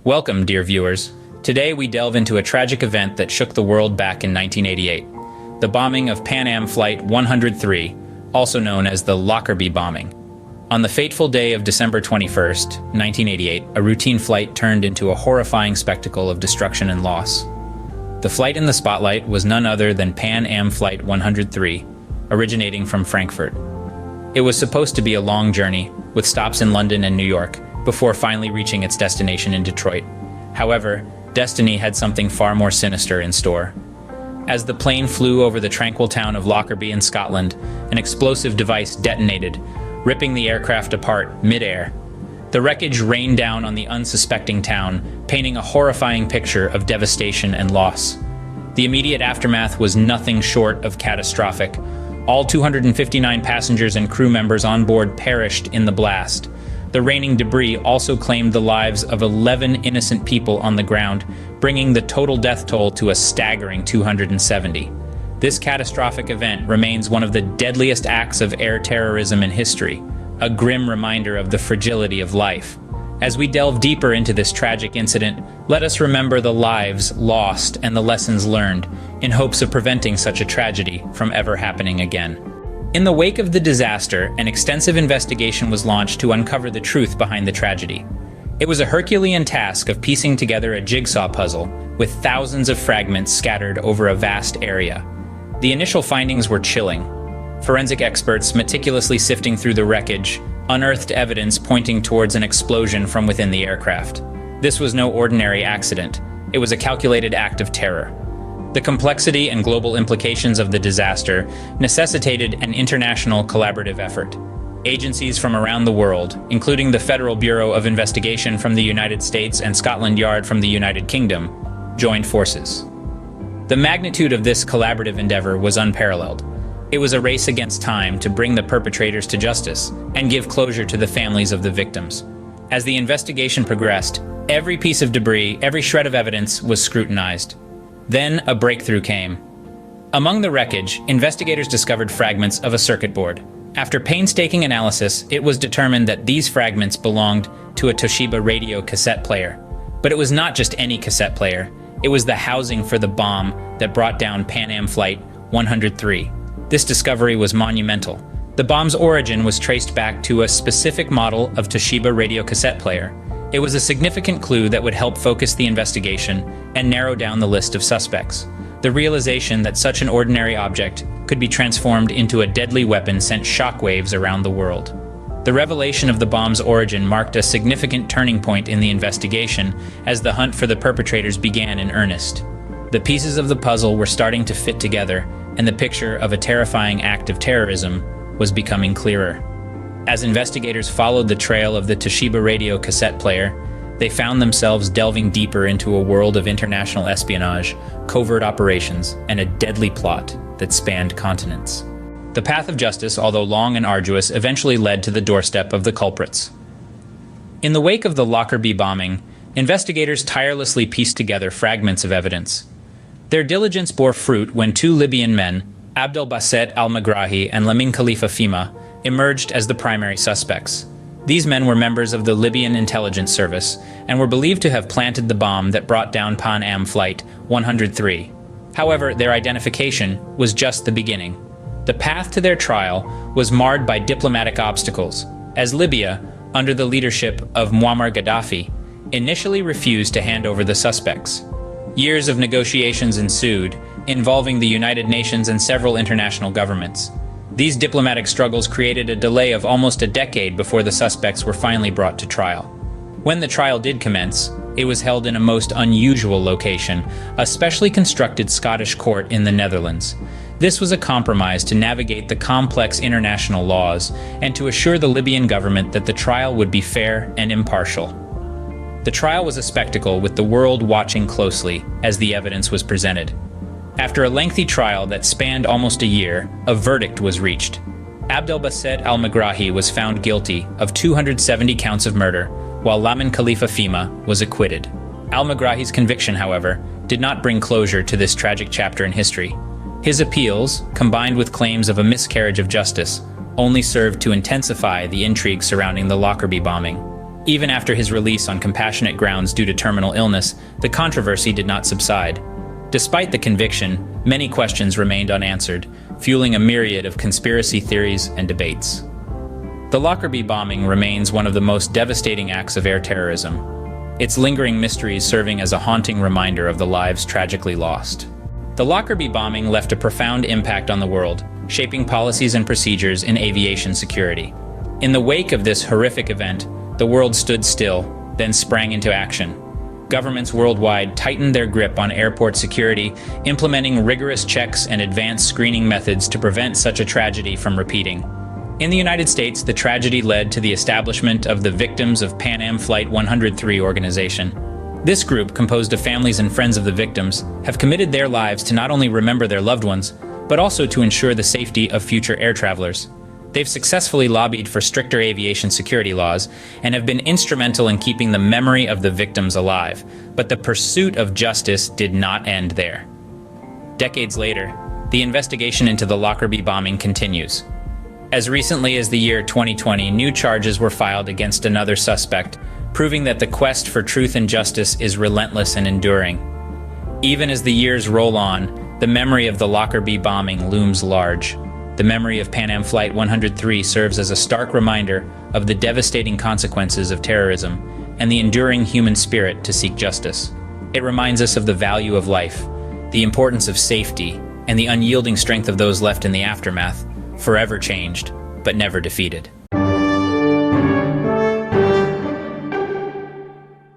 Welcome, dear viewers. Today we delve into a tragic event that shook the world back in 1988. The bombing of Pan Am Flight 103, also known as the Lockerbie Bombing. On the fateful day of December 21st, 1988, a routine flight turned into a horrifying spectacle of destruction and loss. The flight in the spotlight was none other than Pan Am Flight 103, originating from Frankfurt. It was supposed to be a long journey, with stops in London and New York, before finally reaching its destination in Detroit. However, destiny had something far more sinister in store. As the plane flew over the tranquil town of Lockerbie in Scotland, an explosive device detonated, ripping the aircraft apart mid-air. The wreckage rained down on the unsuspecting town, painting a horrifying picture of devastation and loss. The immediate aftermath was nothing short of catastrophic. All 259 passengers and crew members on board perished in the blast. The raining debris also claimed the lives of 11 innocent people on the ground, bringing the total death toll to a staggering 270. This catastrophic event remains one of the deadliest acts of air terrorism in history, a grim reminder of the fragility of life. As we delve deeper into this tragic incident, let us remember the lives lost and the lessons learned, in hopes of preventing such a tragedy from ever happening again. In the wake of the disaster, an extensive investigation was launched to uncover the truth behind the tragedy. It was a Herculean task of piecing together a jigsaw puzzle, with thousands of fragments scattered over a vast area. The initial findings were chilling. Forensic experts meticulously sifting through the wreckage unearthed evidence pointing towards an explosion from within the aircraft. This was no ordinary accident. It was a calculated act of terror. The complexity and global implications of the disaster necessitated an international collaborative effort. Agencies from around the world, including the Federal Bureau of Investigation from the United States and Scotland Yard from the United Kingdom, joined forces. The magnitude of this collaborative endeavor was unparalleled. It was a race against time to bring the perpetrators to justice and give closure to the families of the victims. As the investigation progressed, every piece of debris, every shred of evidence was scrutinized. Then a breakthrough came. Among the wreckage, investigators discovered fragments of a circuit board. After painstaking analysis, it was determined that these fragments belonged to a Toshiba radio cassette player. But it was not just any cassette player. It was the housing for the bomb that brought down Pan Am Flight 103. This discovery was monumental. The bomb's origin was traced back to a specific model of Toshiba radio cassette player. It was a significant clue that would help focus the investigation and narrow down the list of suspects. The realization that such an ordinary object could be transformed into a deadly weapon sent shockwaves around the world. The revelation of the bomb's origin marked a significant turning point in the investigation as the hunt for the perpetrators began in earnest. The pieces of the puzzle were starting to fit together, and the picture of a terrifying act of terrorism was becoming clearer. As investigators followed the trail of the Toshiba radio cassette player, they found themselves delving deeper into a world of international espionage, covert operations, and a deadly plot that spanned continents. The path of justice, although long and arduous, eventually led to the doorstep of the culprits. In the wake of the Lockerbie bombing, investigators tirelessly pieced together fragments of evidence. Their diligence bore fruit when two Libyan men, Abdelbasset al-Megrahi and Lamin Khalifa Fhimah, emerged as the primary suspects. These men were members of the Libyan intelligence service and were believed to have planted the bomb that brought down Pan Am Flight 103. However, their identification was just the beginning. The path to their trial was marred by diplomatic obstacles, as Libya, under the leadership of Muammar Gaddafi, initially refused to hand over the suspects. Years of negotiations ensued, involving the United Nations and several international governments. These diplomatic struggles created a delay of almost a decade before the suspects were finally brought to trial. When the trial did commence, it was held in a most unusual location, a specially constructed Scottish court in the Netherlands. This was a compromise to navigate the complex international laws and to assure the Libyan government that the trial would be fair and impartial. The trial was a spectacle, with the world watching closely as the evidence was presented. After a lengthy trial that spanned almost a year, a verdict was reached. Abdelbasset al-Megrahi was found guilty of 270 counts of murder, while Lamin Khalifa Fhimah was acquitted. Al-Megrahi's conviction, however, did not bring closure to this tragic chapter in history. His appeals, combined with claims of a miscarriage of justice, only served to intensify the intrigue surrounding the Lockerbie bombing. Even after his release on compassionate grounds due to terminal illness, the controversy did not subside. Despite the conviction, many questions remained unanswered, fueling a myriad of conspiracy theories and debates. The Lockerbie bombing remains one of the most devastating acts of air terrorism, its lingering mysteries serving as a haunting reminder of the lives tragically lost. The Lockerbie bombing left a profound impact on the world, shaping policies and procedures in aviation security. In the wake of this horrific event, the world stood still, then sprang into action. Governments worldwide tightened their grip on airport security, implementing rigorous checks and advanced screening methods to prevent such a tragedy from repeating. In the United States, the tragedy led to the establishment of the Victims of Pan Am Flight 103 organization. This group, composed of families and friends of the victims, have committed their lives to not only remember their loved ones, but also to ensure the safety of future air travelers. They've successfully lobbied for stricter aviation security laws and have been instrumental in keeping the memory of the victims alive. But the pursuit of justice did not end there. Decades later, the investigation into the Lockerbie bombing continues. As recently as the year 2020, new charges were filed against another suspect, proving that the quest for truth and justice is relentless and enduring. Even as the years roll on, the memory of the Lockerbie bombing looms large. The memory of Pan Am Flight 103 serves as a stark reminder of the devastating consequences of terrorism and the enduring human spirit to seek justice. It reminds us of the value of life, the importance of safety, and the unyielding strength of those left in the aftermath, forever changed, but never defeated.